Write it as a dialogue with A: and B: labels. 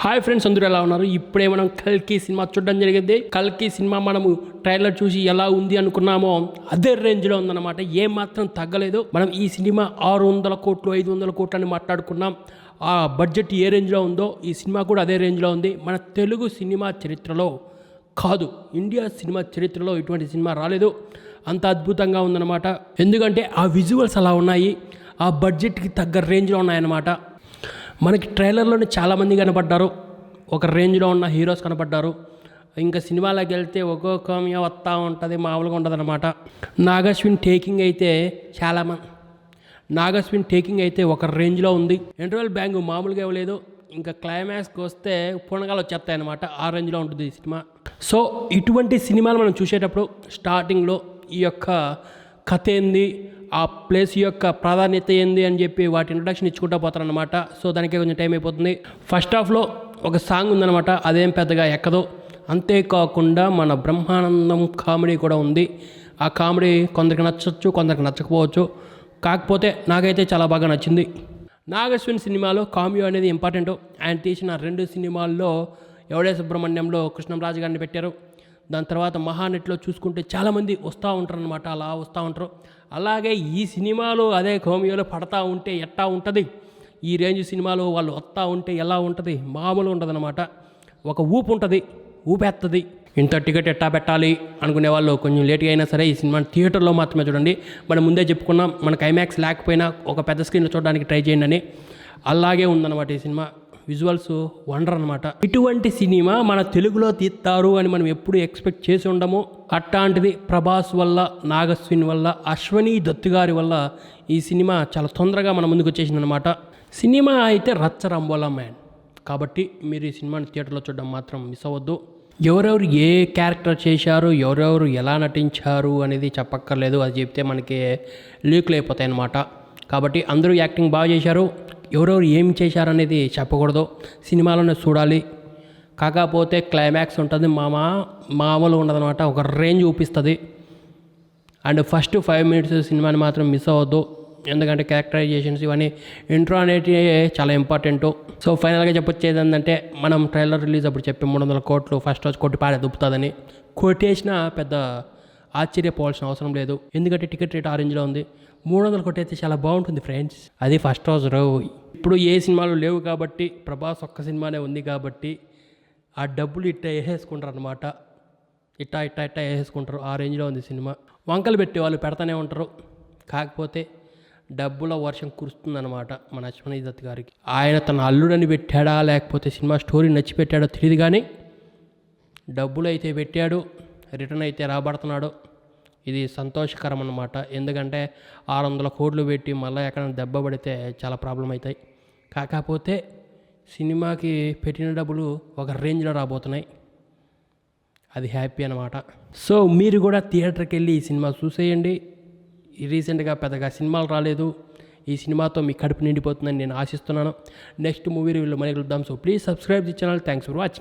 A: Hi friends, అందరూ ఎలా ఉన్నారు? ఇప్పుడే మనం కల్కి సినిమా చూడడం జరిగింది. కల్కి సినిమా మనము ట్రైలర్ చూసి ఎలా ఉంది అనుకున్నామో అదే రేంజ్లో ఉందన్నమాట. ఏం మాత్రం తగ్గలేదు. మనం ఈ సినిమా 600 కోట్లు 500 కోట్లు అని మాట్లాడుకున్నాం. ఆ బడ్జెట్ ఏ రేంజ్లో ఉందో ఈ సినిమా కూడా అదే రేంజ్లో ఉంది. మన తెలుగు సినిమా చరిత్రలో కాదు, ఇండియా సినిమా చరిత్రలో ఇటువంటి సినిమా రాలేదు. అంత అద్భుతంగా ఉందన్నమాట. ఎందుకంటే ఆ విజువల్స్ అలా ఉన్నాయి, ఆ బడ్జెట్కి తగ్గ రేంజ్లో ఉన్నాయన్నమాట. మనకి ట్రైలర్లోనే చాలామంది కనపడ్డారు, ఒక రేంజ్లో ఉన్న హీరోస్ కనపడ్డారు. ఇంకా సినిమాలోకి వెళ్తే ఒక్కొక్క వస్తూ ఉంటుంది, మామూలుగా ఉంటుంది అనమాట. నాగశ్విన్ టేకింగ్ అయితే ఒక రేంజ్లో ఉంది. ఇంటర్వెల్ బ్యాంగ్ మామూలుగా ఇవ్వలేదు. ఇంకా క్లైమాక్స్కి వస్తే పునగాలు వచ్చేస్తాయి అనమాట. ఆ రేంజ్లో ఉంటుంది ఈ సినిమా. సో ఇటువంటి సినిమాలు మనం చూసేటప్పుడు స్టార్టింగ్లో ఈ యొక్క కథ ఏంది, ఆ ప్లేస్ యొక్క ప్రాధాన్యత ఏంది అని చెప్పి వాటి ఇంట్రడక్షన్ ఇచ్చుకుంటూ పోతారనమాట. సో దానికే కొంచెం టైం అయిపోతుంది. ఫస్ట్ హాఫ్లో ఒక సాంగ్ ఉందన్నమాట, అదేం పెద్దగా ఎక్కదు. అంతేకాకుండా మన బ్రహ్మానందం కామెడీ కూడా ఉంది. ఆ కామెడీ కొందరికి నచ్చవచ్చు, కొందరికి నచ్చకపోవచ్చు. కాకపోతే నాకైతే చాలా బాగా నచ్చింది. నాగశ్విన్ సినిమాలో కామియో అనేది ఇంపార్టెంట్. ఆయన తీసిన 2 సినిమాల్లో ఎవడే సుబ్రహ్మణ్యంలో కృష్ణంరాజు గారిని పెట్టారు. దాని తర్వాత మహానటిలో చూసుకుంటే చాలామంది వస్తూ ఉంటారు అనమాట, అలా వస్తూ ఉంటారు. అలాగే ఈ సినిమాలో అదే కామియోలో పడతా ఉంటే ఎట్టా ఉంటుంది, ఈ రేంజ్ సినిమాలో వాళ్ళు వస్తూ ఉంటే ఎలా ఉంటుంది, మామూలు ఉంటుంది అనమాట. ఒక ఊపు ఉంటుంది, ఊపేస్తుంది. ఇంత టికెట్ ఎట్టా పెట్టాలి అనుకునే వాళ్ళు కొంచెం లేట్గా అయినా సరే ఈ సినిమాని థియేటర్లో మాత్రమే చూడండి. మనం ముందే చెప్పుకున్నాం, మనకు ఐమాక్స్ లేకపోయినా ఒక పెద్ద స్క్రీన్లో చూడడానికి ట్రై చేయండి అని. అలాగే ఉందన్నమాట ఈ సినిమా. విజువల్స్ వండర్ అనమాట. ఇటువంటి సినిమా మన తెలుగులో తీస్తారు అని మనం ఎప్పుడు ఎక్స్పెక్ట్ చేసి ఉండము. అట్లాంటిది ప్రభాస్ వల్ల, నాగశ్విన్ వల్ల, అశ్వనీ దత్తు గారి వల్ల ఈ సినిమా చాలా తొందరగా మన ముందుకు వచ్చేసింది అనమాట. సినిమా అయితే రచ్చరంబోలా మ్యాన్. కాబట్టి మీరు ఈ సినిమాని థియేటర్లో చూడడం మాత్రం మిస్ అవ్వద్దు. ఎవరెవరు ఏ క్యారెక్టర్ చేశారు, ఎవరెవరు ఎలా నటించారు అనేది చెప్పక్కర్లేదు. అది చెప్తే మనకి లీకులు అయిపోతాయి అన్నమాట. కాబట్టి అందరూ యాక్టింగ్ బాగా చేశారు. ఎవరెవరు ఏం చేశారనేది చెప్పకూడదు, సినిమాలోనే చూడాలి. కాకపోతే క్లైమాక్స్ ఉంటుంది, మామూలుగా ఉండదన్నమాట, ఒక రేంజ్ చూపిస్తుంది. అండ్ ఫస్ట్ 5 minutes సినిమాని మాత్రం మిస్ అవ్వద్దు. ఎందుకంటే క్యారెక్టరైజేషన్స్ ఇవన్నీ ఇంట్రో అనేటివి చాలా ఇంపార్టెంటు. సో ఫైనల్గా చెప్పొచ్చేది ఏంటంటే, మనం ట్రైలర్ రిలీజ్ అప్పుడు చెప్పి 300 కోట్లు ఫస్ట్ రోజు కొట్టి పాడే దుప్పుతుందని. కొట్టేసినా పెద్ద ఆశ్చర్యపోవాల్సిన అవసరం లేదు. ఎందుకంటే టికెట్ రేట్ ఆ రేంజ్లో ఉంది. 300 కొట్టయితే చాలా బాగుంటుంది ఫ్రెండ్స్. అది ఫస్ట్ రోజు ఇప్పుడు ఏ సినిమాలు లేవు కాబట్టి, ప్రభాస్ ఒక్క సినిమానే ఉంది కాబట్టి ఆ డబ్బులు ఇట్టా వేసేసుకుంటారు అనమాట. ఇట్టా వేసేసుకుంటారు. ఆ రేంజ్లో ఉంది సినిమా. వంకలు పెట్టి వాళ్ళు పెడతానే ఉంటారు. కాకపోతే డబ్బుల వర్షం కురుస్తుందన్నమాట మన అశ్వనీ దత్ గారికి. ఆయన తన అల్లుడని పెట్టాడా లేకపోతే సినిమా స్టోరీ నచ్చి పెట్టాడో తెలియదు, కానీ డబ్బులు అయితే పెట్టాడు, రిటర్న్ అయితే రాబడుతున్నాడు. ఇది సంతోషకరం అన్నమాట. ఎందుకంటే 600 కోట్లు పెట్టి మళ్ళీ ఎక్కడైనా దెబ్బ పడితే చాలా ప్రాబ్లం అవుతాయి. కాకపోతే సినిమాకి పెట్టిన డబ్బులు ఒక రేంజ్లో రాబోతున్నాయి. అది హ్యాపీ అనమాట. సో మీరు కూడా థియేటర్కి వెళ్ళి ఈ సినిమా చూసేయండి. రీసెంట్గా పెద్దగా సినిమాలు రాలేదు. ఈ సినిమాతో మీ కడుపు నిండిపోతుందని నేను ఆశిస్తున్నాను. నెక్స్ట్ మూవీ రివ్యూలో మళ్ళీ కలుద్దాం. So please subscribe the channel. Thanks for watching.